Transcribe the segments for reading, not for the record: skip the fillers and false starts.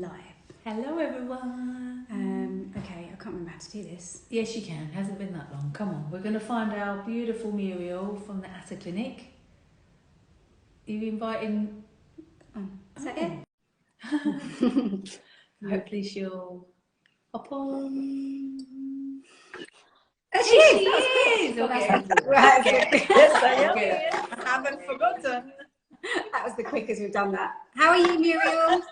Live. Hello everyone. Okay, I can't remember how to do this. Yes, you can. Hasn't been that long. Come on, we're going to find our beautiful Muriel from the ATTA clinic. Are you inviting? Is that it? Hopefully she'll hop on. There she There is! she That was quick. is. Well, Okay. Yes, I am Good. here. I haven't forgotten. that was the quickest we've done that. How are you, Muriel?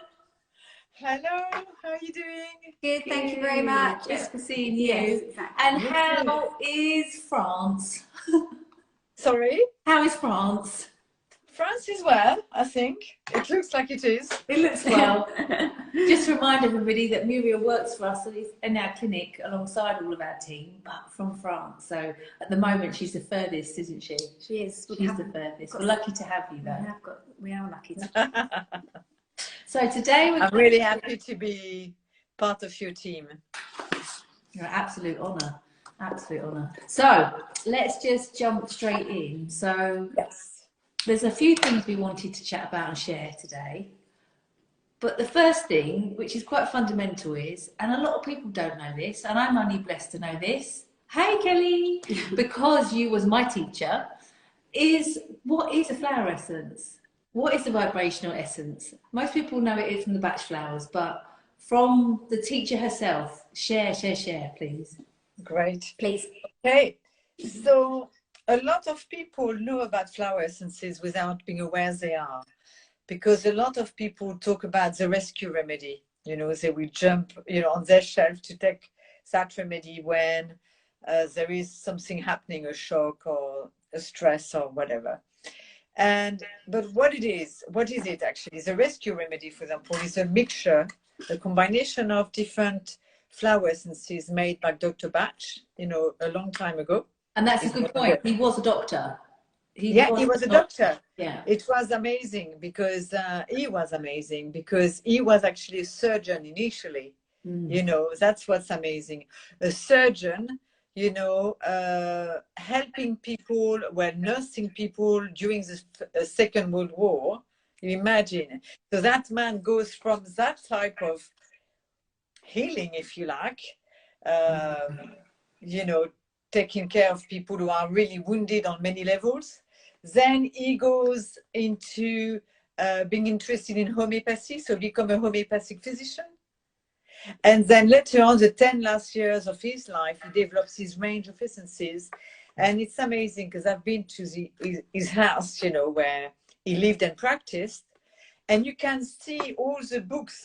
Hello, how are you doing? Good, thank you very much. Just for seeing you. Yes, exactly. And You how is France? Sorry? How is France? France is well, I think. It looks like it is. It looks well. Just to remind everybody that Muriel works for us in our clinic alongside all of our team, but from France. So at the moment, she's the furthest, isn't she? She is. She's the furthest. We're lucky to have you, though. We are lucky. So today we're I'm really happy to be part of your team. You're an absolute honour. Absolute honour. So let's just jump straight in. So Yes. there's a few things we wanted to chat about and share today. But the first thing, which is quite fundamental, is, and a lot of people don't know this, and I'm only blessed to know this. Hey, Kelly, because you was my teacher, is what is a flower essence? What is the vibrational essence? Most people know it is from the batch flowers, but from the teacher herself, share, please. Great. Please. Okay, so a lot of people know about flower essences without being aware they are, because a lot of people talk about the rescue remedy. You know, they will jump, on their shelf to take that remedy when there is something happening, a shock or a stress or whatever. But what is it actually? The rescue remedy, for example, is a mixture, a combination of different flower essences made by Dr. Bach, a long time ago. And that's a good point. He was a doctor. He was a doctor. Yeah. It was amazing because he was actually a surgeon initially. That's what's amazing. A surgeon, helping people, nursing people during the Second World War. You imagine. So that man goes from that type of healing, if you like, taking care of people who are really wounded on many levels. Then he goes into being interested in homeopathy, so become a homeopathic physician. And then later on, the 10 last years of his life, he develops his range of essences. And it's amazing because I've been to his house, where he lived and practiced. And you can see all the books,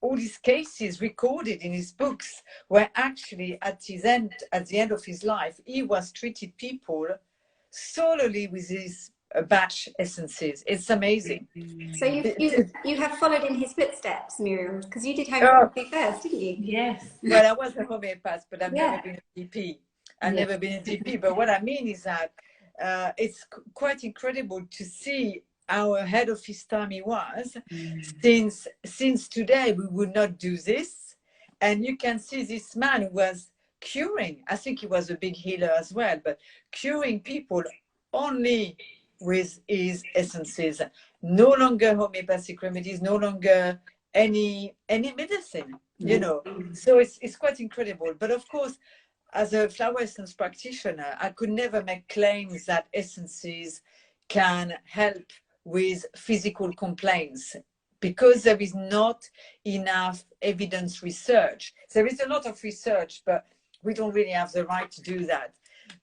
all these cases recorded in his books, where actually at the end of his life, he was treated people solely with his batch essences. It's amazing. So you have followed in his footsteps, Muriel, because you did homeopathy first, didn't you? Yes. Well, I was a homeopath, but I've never been a GP. I've never been a GP. But what I mean is that it's quite incredible to see how ahead of his time he was. Since today we would not do this, and you can see this man who was curing. I think he was a big healer as well, but curing people only with his essences. No longer homeopathic remedies, no longer any medicine. So it's quite incredible. But of course, as a flower essence practitioner, I could never make claims that essences can help with physical complaints, because there is not enough evidence research. There is a lot of research, but we don't really have the right to do that.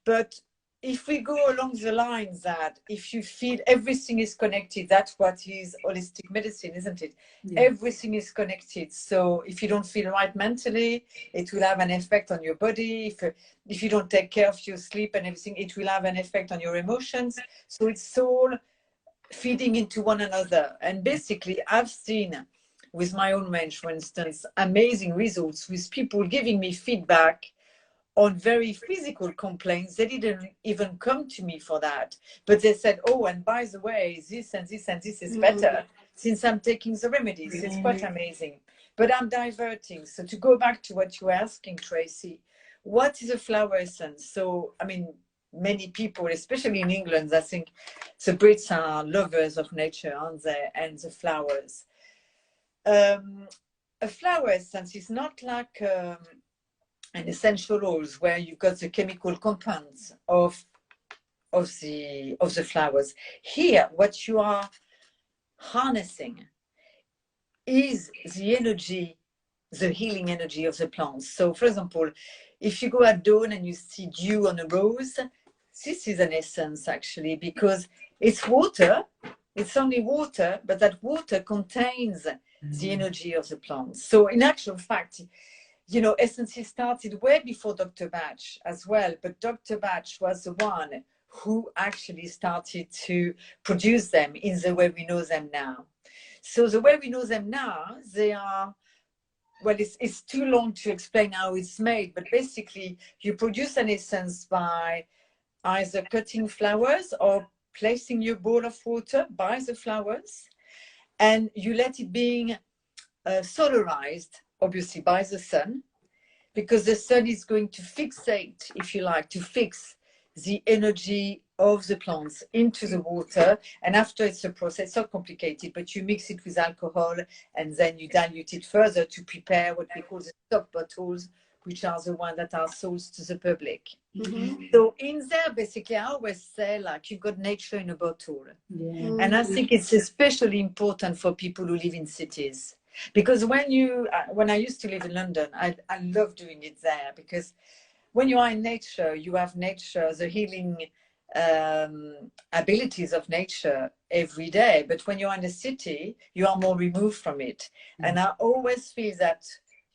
But if we go along the lines that if you feel everything is connected, that's what is holistic medicine, isn't it? Yeah. Everything is connected. So if you don't feel right mentally, it will have an effect on your body. If you don't take care of your sleep and everything, it will have an effect on your emotions. So it's all feeding into one another. And basically, I've seen with my own range, for instance, amazing results with people giving me feedback on very physical complaints. They didn't even come to me for that, but they said, oh, and by the way, this and this and this is better since I'm taking the remedies. It's quite amazing. But I'm diverting. So to go back to what you were asking, Tracy, what is a flower essence? So, I mean, many people, especially in England, I think the Brits are lovers of nature, aren't they? And the flowers. a flower essence is not like an essential oils where you've got the chemical compounds of the flowers. Here, what you are harnessing is the energy, the healing energy of the plants. So, for example, if you go at dawn and you see dew on a rose, this is an essence actually, because it's water. It's only water, but that water contains the energy of the plants. So, in actual fact, you know, essences started way before Dr. Bach as well, but Dr. Bach was the one who actually started to produce them in the way we know them now. So the way we know them now, they are, well, it's too long to explain how it's made, but basically you produce an essence by either cutting flowers or placing your bowl of water by the flowers, and you let it being solarized, obviously by the sun, because the sun is going to fixate, if you like, to fix the energy of the plants into the water. And after it's a process, so complicated, but you mix it with alcohol and then you dilute it further to prepare what we call the stock bottles, which are the ones that are sold to the public. So in there, basically, I always say, like, you've got nature in a bottle. And I think it's especially important for people who live in cities. Because when I used to live in London, I love doing it there, because when you are in nature, you have nature, the healing abilities of nature every day. But when you're in a city, you are more removed from it. And I always feel that,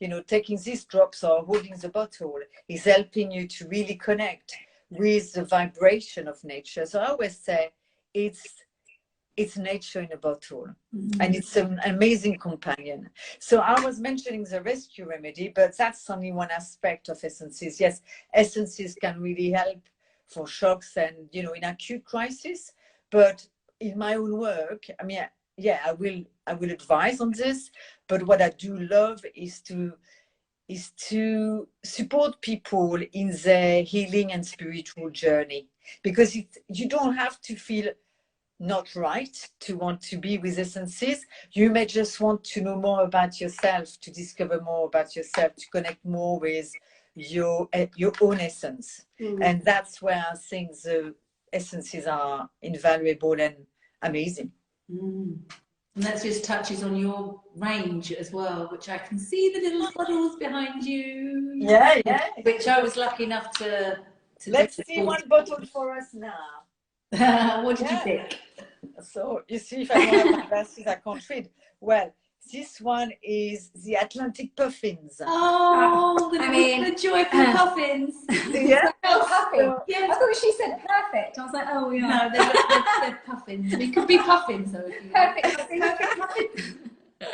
you know, taking these drops or holding the bottle is helping you to really connect with the vibration of nature. So I always say it's nature in a bottle, and it's an amazing companion. So I was mentioning the rescue remedy, but that's only one aspect of essences. Yes, essences can really help for shocks and, you know, in acute crisis. But in my own work, I mean, yeah, I will advise on this. But what I do love is to support people in their healing and spiritual journey, because you don't have to feel not right to want to be with essences. You may just want to know more about yourself, to discover more about yourself, to connect more with your own essence. And that's where I think the essences are invaluable and amazing. And that just touches on your range as well, which I can see the little bottles behind you. Yeah. Which I was lucky enough to Let's see one bottle for us now. What did you pick? So you see, if I don't have my glasses, I can't read. Well, this one is the Atlantic puffins. Oh, the joyful puffins. Yeah. Puffin. Yeah, I thought she said perfect. I was like, oh yeah. No, they're puffins. They could be puffins though. Perfect puffins.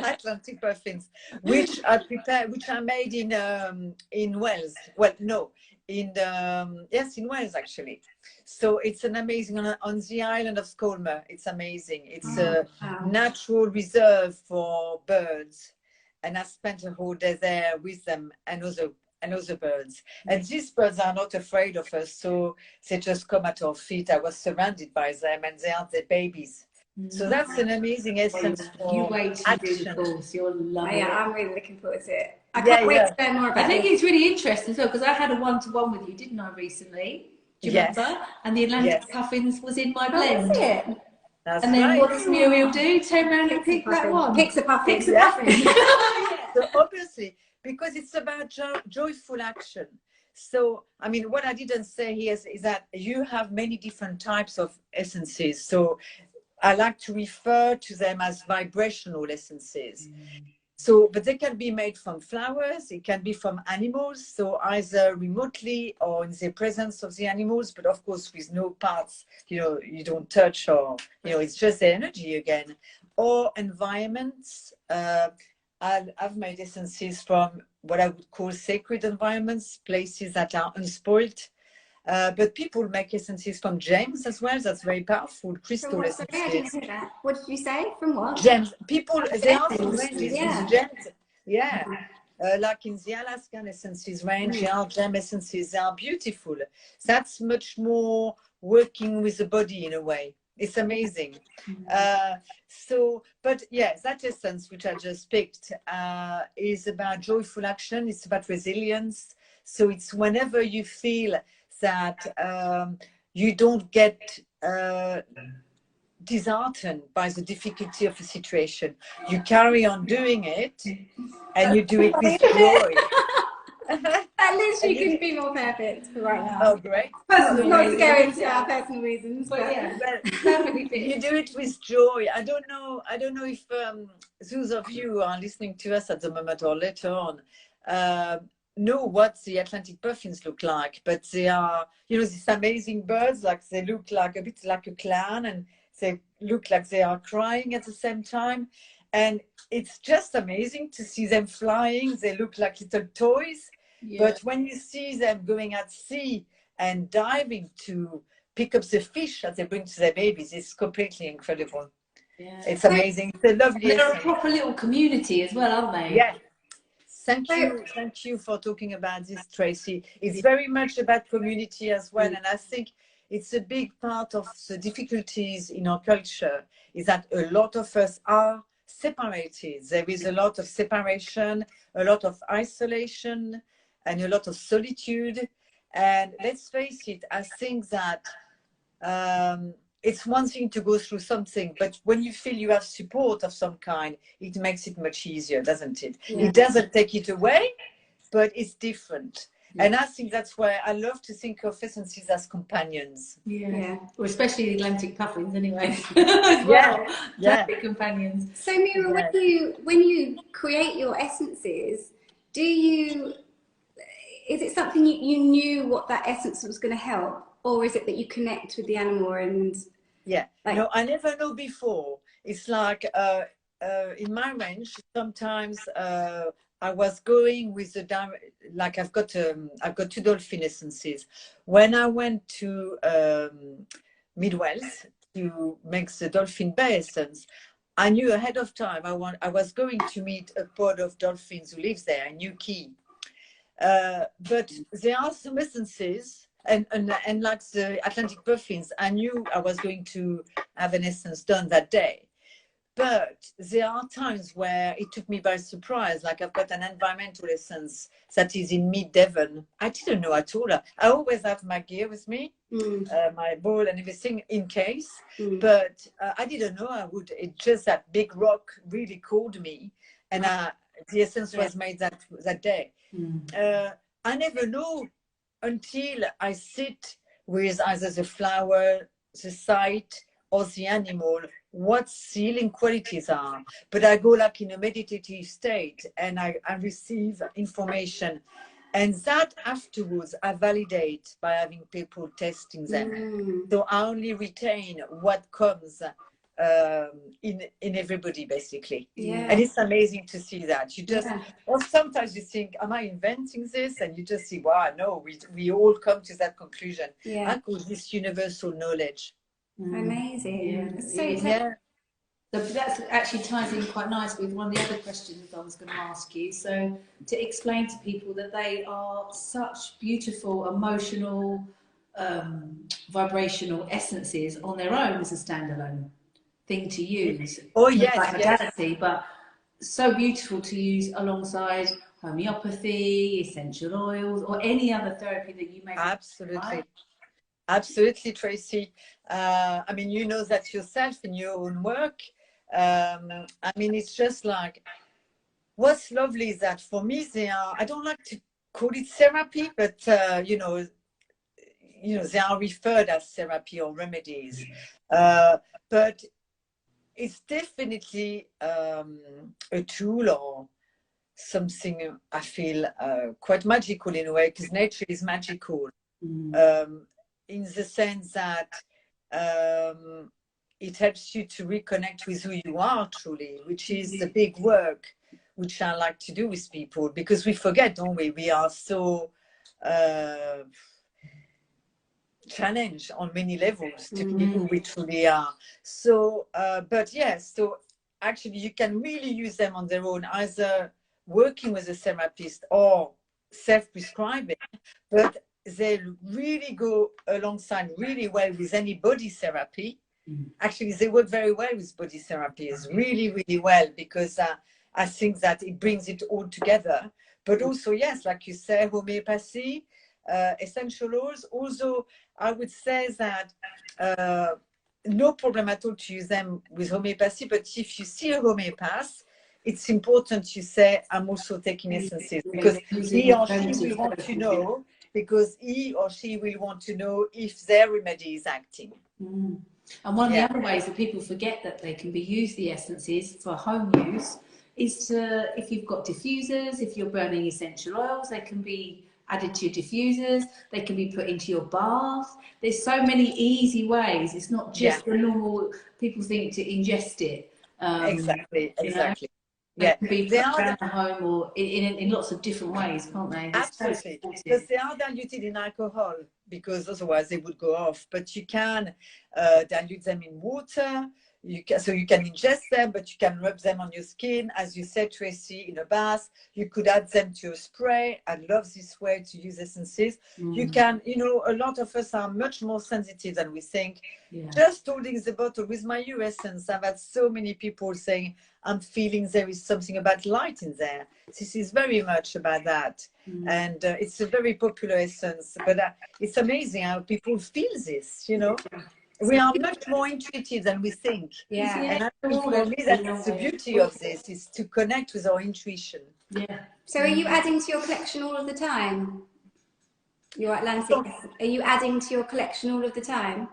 Atlantic puffins, which are made in Wales. Well, no, in Wales actually. So it's an amazing on the island of Skolmer. It's amazing. It's a natural reserve for birds, and I spent a whole day there with them and other birds. And these birds are not afraid of us, so they just come at our feet. I was surrounded by them, and they are their babies. So that's an amazing essence for you wait to action. do the course. You'll love it. Yeah, I'm really looking forward to it. I can't wait to learn more about it. I think it's really interesting as well, because I had a one-to-one with you, didn't I, recently? Do you remember? And the Atlantic puffins was in my blend. That's it. That's and then right. what does Muriel do? Turn around and pick that one. Picks a puffin. Picks a puffin. So obviously, because it's about joyful action. So, I mean, what I didn't say here is that you have many different types of essences. So I like to refer to them as vibrational essences. So, but they can be made from flowers, it can be from animals, so either remotely or in the presence of the animals, but of course with no parts, you know, you don't touch, or, you know, it's just the energy again. Or environments. I've made essences from what I would call sacred environments, places that are unspoiled. But people make essences from gems as well. That's very powerful. Crystal essences. I didn't hear that. What did you say? From what? Gems. People, they are some ranges Yeah. with gems. Yeah. Like in the Alaskan essences range, there are gem essences. They are beautiful. That's much more working with the body in a way. It's amazing. But yes, that essence which I just picked is about joyful action. It's about resilience. So it's whenever you feel that you don't get disheartened by the difficulty of a situation, you carry on doing it, and you do it with joy. That literally couldn't be more perfect for right now. Oh, great. Not to go into our personal reasons, but yeah, you do it with joy. I don't know if those of you who are listening to us at the moment or later on know what the Atlantic puffins look like, but they are, you know, these amazing birds. Like, they look like a bit like a clown, and they look like they are crying at the same time, and it's just amazing to see them flying. They look like little toys. But when you see them going at sea and diving to pick up the fish that they bring to their babies, it's completely incredible. Yeah. It's amazing. It's a lovely. They're a proper little community as well, aren't they? Yeah. Thank you for talking about this, Tracy. It's very much about community as well, and I think it's a big part of the difficulties in our culture is that a lot of us are separated. There is a lot of separation, a lot of isolation, and a lot of solitude. And let's face it, I think that it's one thing to go through something, but when you feel you have support of some kind, it makes it much easier, doesn't it? It doesn't take it away, but it's different. And I think that's why I love to think of essences as companions. Or especially the Atlantic puffins, anyway. Perfect companions. So, Muriel, when you create your essences, is it something you knew what that essence was going to help, or is it that you connect with the animal and? No, I never know before. It's like in my range, sometimes I was going with the like I've got 2 dolphin essences. When I went to Mid-Wales to make the dolphin bear essence, I knew ahead of time I was going to meet a pod of dolphins who lives there, a new key. But there are some essences, and like the Atlantic puffins, I knew I was going to have an essence done that day. But there are times where it took me by surprise. Like, I've got an environmental essence that is in mid-Devon. I didn't know at all. I always have my gear with me, my ball and everything in case. But I didn't know I would. It's just that big rock really called me, and the essence was made that day. I never know until I sit with either the flower, the site, or the animal, what healing qualities are. But I go like in a meditative state, and I receive information, and that afterwards I validate by having people testing them. So I only retain what comes in everybody, basically. And it's amazing to see that. You just, or sometimes you think, am I inventing this? And you just see, wow, no, we all come to that conclusion. I call this universal knowledge. Amazing. So that actually ties in quite nicely with one of the other questions I was going to ask you. So to explain to people that they are such beautiful, emotional, vibrational essences on their own as a standalone thing to use. Modality, but so beautiful to use alongside homeopathy, essential oils, or any other therapy that you may. Absolutely, Tracy. I mean, you know that yourself in your own work. I mean, it's just like, what's lovely is that for me, I don't like to call it therapy, but you know, they are referred as therapy or remedies. But it's definitely a tool or something I feel quite magical in a way, because nature is magical. In the sense that it helps you to reconnect with who you are truly, which is the big work which I like to do with people, because we forget, don't we? We are so challenged on many levels to be who we truly are. So, but yes, so actually you can really use them on their own, either working with a therapist or self-prescribing, but they really go alongside really well with any body therapy, Actually, they work very well with body therapies, really, really well, because I think that it brings it all together. But also, yes, like you say, homeopathy, essential oils. Also, I would say that no problem at all to use them with homeopathy, but if you see a homeopath, it's important you say, I'm also taking essences, because he or she will want to know, because he or she will want to know if their remedy is acting. And one of the other ways that people forget that they can be used, the essences for home use, is to, if you've got diffusers, if you're burning essential oils, they can be added to your diffusers, they can be put into your bath. There's so many easy ways. It's not just the normal, people think to ingest it. Exactly. They can be put around the home or in lots of different ways, can't they? Absolutely, because they are diluted in alcohol, because otherwise they would go off. But you can dilute them in water. So you can ingest them, but you can rub them on your skin, as you said, Tracy, in a bath. You could add them to a spray. I love this way to use essences. You can, you know, a lot of us are much more sensitive than we think. Just holding the bottle with my essence, I've had so many people saying, I'm feeling there is something about light in there. This is very much about that. And it's a very popular essence, but it's amazing how people feel this, you know. We are much more intuitive than we think. And I think for me, that's the beauty of this, is to connect with our intuition. So are you adding to your collection all of the time? Your Atlantic, are you adding to your collection all of the time?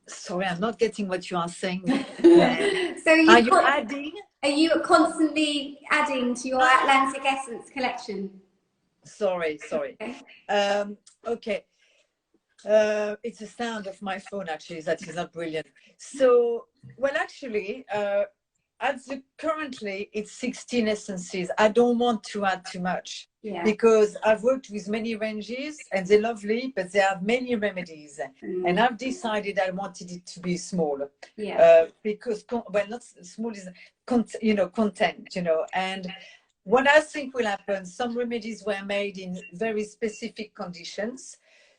Sorry, I'm not getting what you are saying. So are you adding? Are you constantly adding to your Atlantic Essence collection? Sorry. Okay. It's the sound of my phone, actually, that is not brilliant. So, well, actually, currently it's 16 essences. I don't want to add too much, because I've worked with many ranges and they're lovely, but they have many remedies. And I've decided I wanted it to be small, because, well, not small, is content, and what I think will happen, some remedies were made in very specific conditions.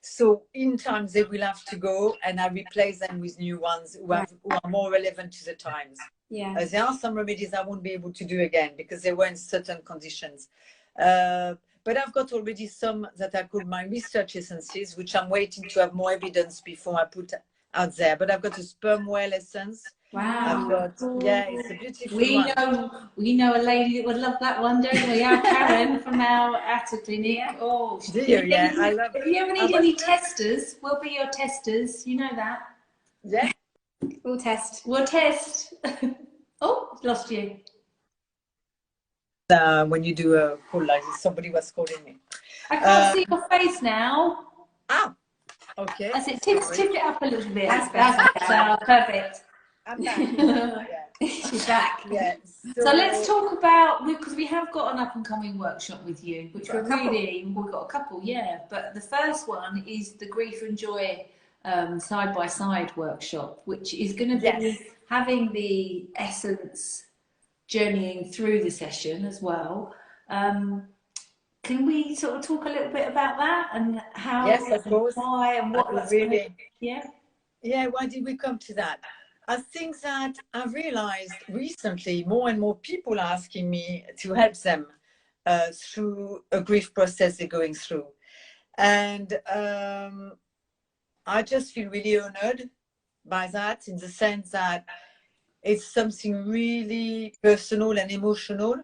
So in time they will have to go, and I replace them with new ones who are more relevant to the times. There are some remedies I won't be able to do again because they were in certain conditions. But I've got already some that I call my research essences, which I'm waiting to have more evidence before I put out there. But I've got a sperm whale essence. I've got, it's a beautiful one. We know a lady that would love that one, don't we? Our Karen from our ATTA clinic. Oh, do you? I love it. If you ever need any testers, we'll be your testers. You know that. Yeah. We'll test. We'll test. Oh, lost you. When you do a call like this, somebody was calling me. I can't see your face now. Okay. That's it. Tip it up a little bit. That's perfect. I'm back. She's back. So let's talk about, because we have got an up and coming workshop with you, which we've got a couple, but the first one is the Grief and Joy side by side workshop, which is going to be having the essence journeying through the session as well. Can we sort of talk a little bit about that and how, of course. Why and what that's really? Why did we come to that? I think that I've realized recently more and more people are asking me to help them through a grief process they're going through. And I just feel really honored by that, in the sense that it's something really personal and emotional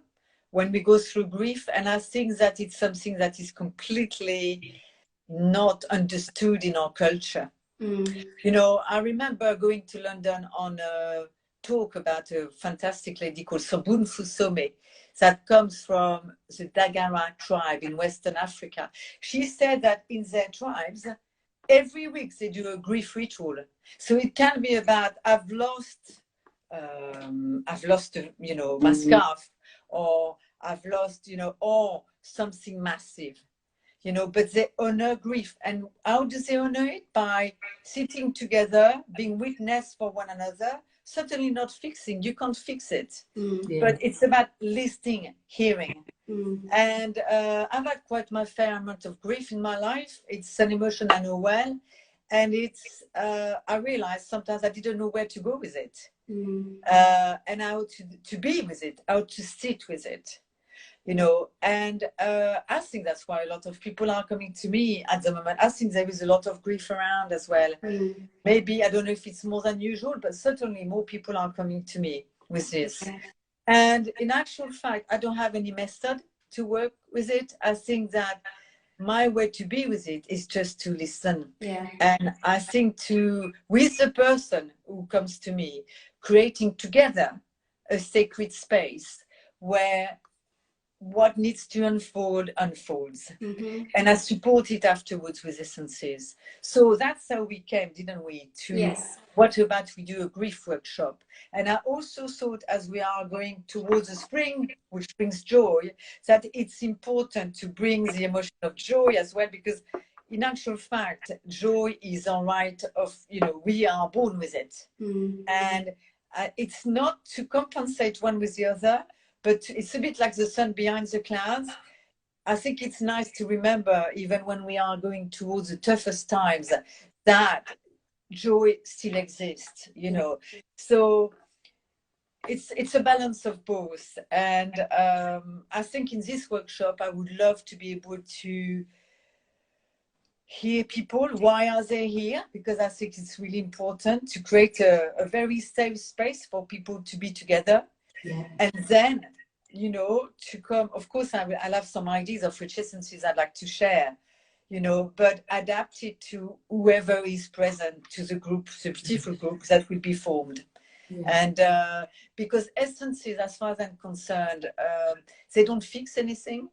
when we go through grief. And I think that it's something that is completely not understood in our culture. You know, I remember going to London on a talk about a fantastic lady called Sobun Fusome that comes from the Dagara tribe in Western Africa. She said that in their tribes, every week they do a grief ritual. So it can be about, I've lost, my scarf, or I've lost, or something massive. But they honor grief. And how do they honor it? By sitting together, being witness for one another, certainly not fixing. You can't fix it. But it's about listening, hearing. And I've had quite my fair amount of grief in my life. It's an emotion I know well. And it's, I realized sometimes I didn't know where to go with it, and how to be with it, how to sit with it, you know. And I think that's why a lot of people are coming to me at the moment. I think there is a lot of grief around as well. Maybe, I don't know if it's more than usual, but certainly more people are coming to me with this. And in actual fact, I don't have any method to work with it. I think that my way to be with it is just to listen. And I think with the person who comes to me, creating together a sacred space where what needs to unfold unfolds, and I support it afterwards with essences. So that's how we came, didn't we, to what about we do a grief workshop. And I also thought, as we are going towards the spring, which brings joy, that it's important to bring the emotion of joy as well, because in actual fact, joy is a right of, you know, we are born with it. And it's not to compensate one with the other, but it's a bit like the sun behind the clouds. I think it's nice to remember, even when we are going towards the toughest times, that joy still exists, you know. So it's a balance of both. And I think in this workshop, I would love to be able to hear people, why are they here? Because I think it's really important to create a very safe space for people to be together. And then, you know, to come, of course, I'll have some ideas of which essences I'd like to share, you know, but adapt it to whoever is present, to the group, the beautiful group that will be formed. And because essences, as far as I'm concerned, they don't fix anything.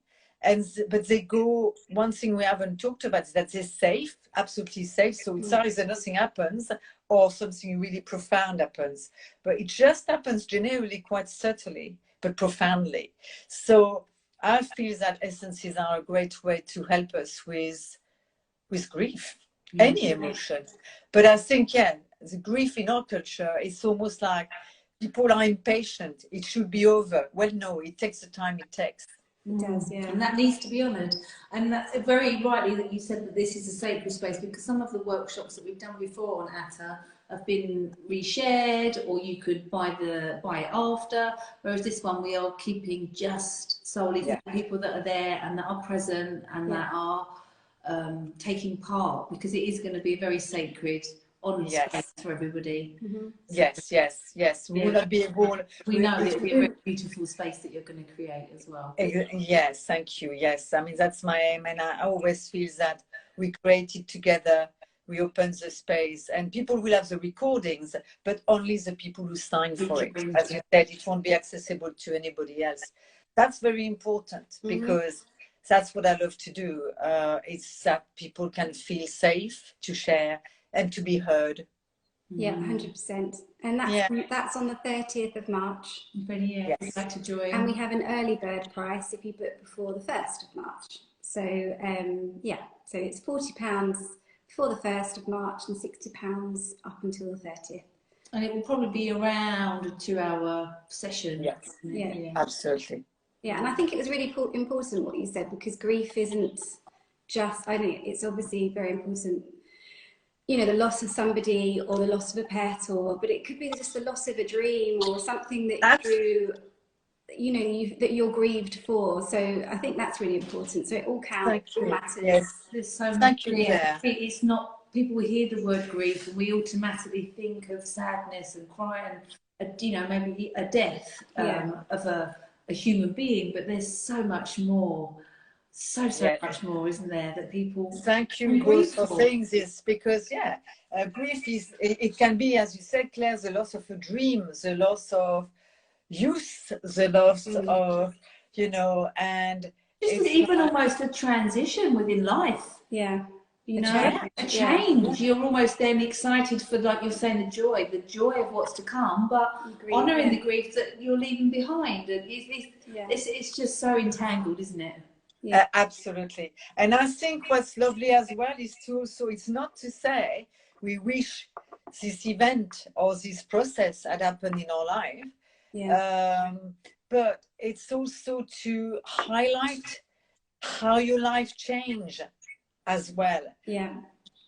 But they go, one thing we haven't talked about is that they're safe, absolutely safe. So it's either nothing happens or something really profound happens. But it just happens generally quite subtly, but profoundly. So I feel that essences are a great way to help us with grief, any emotion. But I think, the grief in our culture is almost like people are impatient. It should be over. Well, no, it takes the time it takes. It does, and that needs to be honoured. And that's very rightly that you said that this is a sacred space, because some of the workshops that we've done before on ATTA have been reshared, or you could buy it after. Whereas this one, we are keeping just solely for the people that are there and that are present and that are taking part, because it is going to be a very sacred, honoured space for everybody. Yes. We will not be able. We know it'll be a very beautiful space that you're going to create as well. Yes, thank you. Yes, I mean, that's my aim, and I always feel that we create it together. We open the space, and people will have the recordings, but only the people who sign for it. As you said, it won't be accessible to anybody else. That's very important, because that's what I love to do. It's that people can feel safe to share and to be heard. Yeah, 100%. And that's on the 30th of March. Like to join. And we have an early bird price if you book before the 1st of March. So so it's £40 before the 1st of March and £60 up until the 30th. And it will probably be around a 2-hour session. Yeah, absolutely. Yeah, and I think it was really important what you said, because grief isn't just, I know it's obviously very important, you know, the loss of somebody or the loss of a pet, but it could be just the loss of a dream or something that that you're grieved for. So I think that's really important. So it all counts, all matters. Yes. There's so much there. It's not, people hear the word grief and we automatically think of sadness and cry and, you know, maybe a death of a human being, but there's so much more. So much more, isn't there, that people... Thank you both for saying this, because grief is, it can be, as you said, Claire, the loss of a dream, the loss of youth, the loss of, you know, and it's even almost a transition within life. You know, a change. You're almost then excited for, like you're saying, the joy of what's to come, but honouring the grief that you're leaving behind. And it's just so entangled, isn't it? Absolutely. And I think what's lovely as well is to also, it's not to say we wish this event or this process had happened in our life, but it's also to highlight how your life changed as well.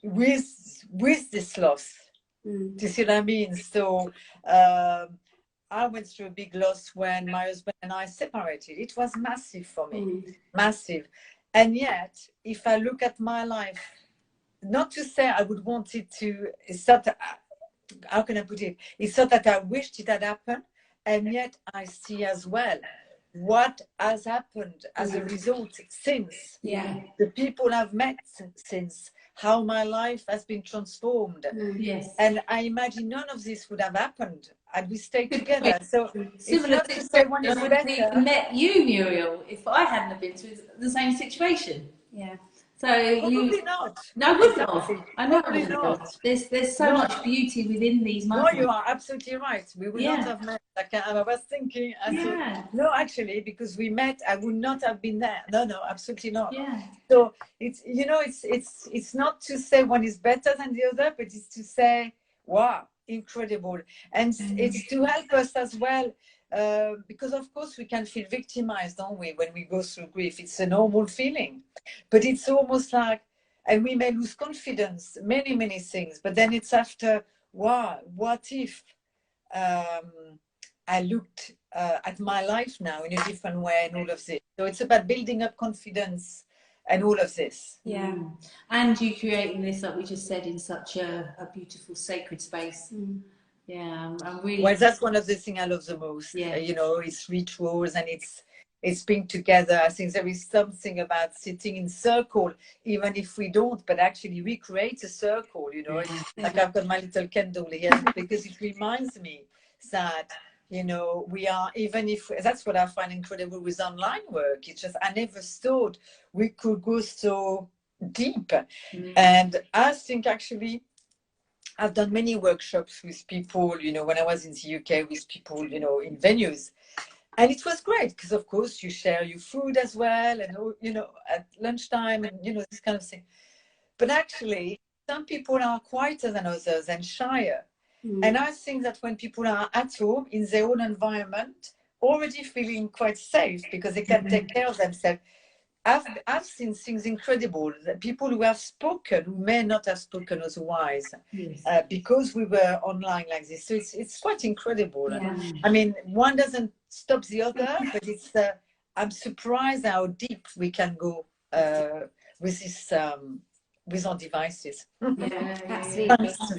with this loss. Do you see what I mean? So I went through a big loss when my husband and I separated. It was massive for me, massive. And yet, if I look at my life, not to say I would want it to, it's not, how can I put it? It's not that I wished it had happened, and yet I see as well what has happened as a result since. The people I've met since, how my life has been transformed. And I imagine none of this would have happened had we stayed together. So it's not to say one is better. I wouldn't have met you, Muriel, if I hadn't have been through the same situation. So probably not. No, I would not. I know probably not. There's so much beauty within these moments. No, you are absolutely right. We would not have met. I was thinking, no, actually, because we met, I would not have been there. No, absolutely not. So it's, you know, it's not to say one is better than the other, but it's to say, wow, incredible. And it's to help us as well. Because of course we can feel victimized, don't we, when we go through grief? It's a normal feeling, but it's almost like, and we may lose confidence, many things, but then it's after, wow, what if I looked at my life now in a different way, and all of this. So it's about building up confidence and all of this. And you creating this, like we just said, in such a beautiful sacred space. I'm really. Well, that's one of the things I love the most. You know, it's rituals and it's being together. I think there is something about sitting in circle, even if we don't, but actually we create a circle. You know, like I've got my little candle here because it reminds me that, you know, we are, even if that's what I find incredible with online work. It's just I never thought we could go so deep, and I think actually. I've done many workshops with people, you know, when I was in the UK with people, you know, in venues. And it was great because, of course, you share your food as well and, you know, at lunchtime and, you know, this kind of thing. But actually, some people are quieter than others and shyer. And I think that when people are at home in their own environment, already feeling quite safe because they can take care of themselves, I've seen things incredible. People who have spoken, who may not have spoken otherwise, because we were online like this. So it's quite incredible. I mean, one doesn't stop the other, but it's. I'm surprised how deep we can go with this. With our devices. Absolutely.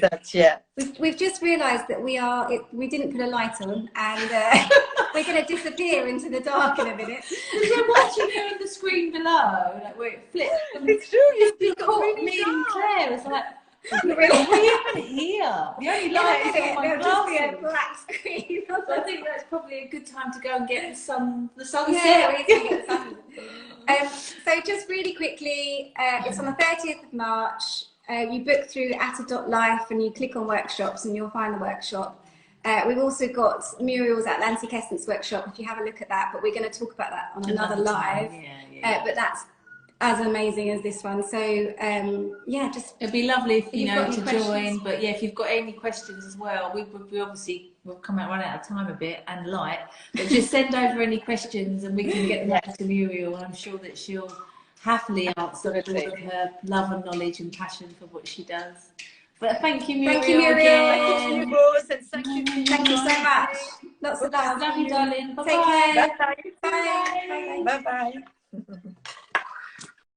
That, We've just realised that we didn't put a light on, and we're going to disappear into the dark in a minute. We're watching here on the screen below, like where it flips. It's true. You caught me and Claire. It's like, we're even here. The only light is on my glasses. A black screen. So I think that's probably a good time to go and get the sunset. Yeah, we can get the sun. So just really quickly, it's on the 30th of March. You book through ATTA.life and you click on workshops and you'll find the workshop. We've also got Muriel's Atlantic Essence workshop if you have a look at that, but we're going to talk about that on another live. But that's as amazing as this one. So just it'd be lovely if you know to join. But if you've got any questions as well, we obviously we'll come out run out of time a bit and light, but just send over any questions and we can get them back to Muriel, and I'm sure that she'll happily answer with all of her love and knowledge and passion for what she does. But thank you, Muriel. Thank you, Muriel. Thank you, both, and thank you. Thank you so much. Lots of love. Love you, darling. Bye-bye. Take care. Bye. Bye. Bye. Bye. Bye.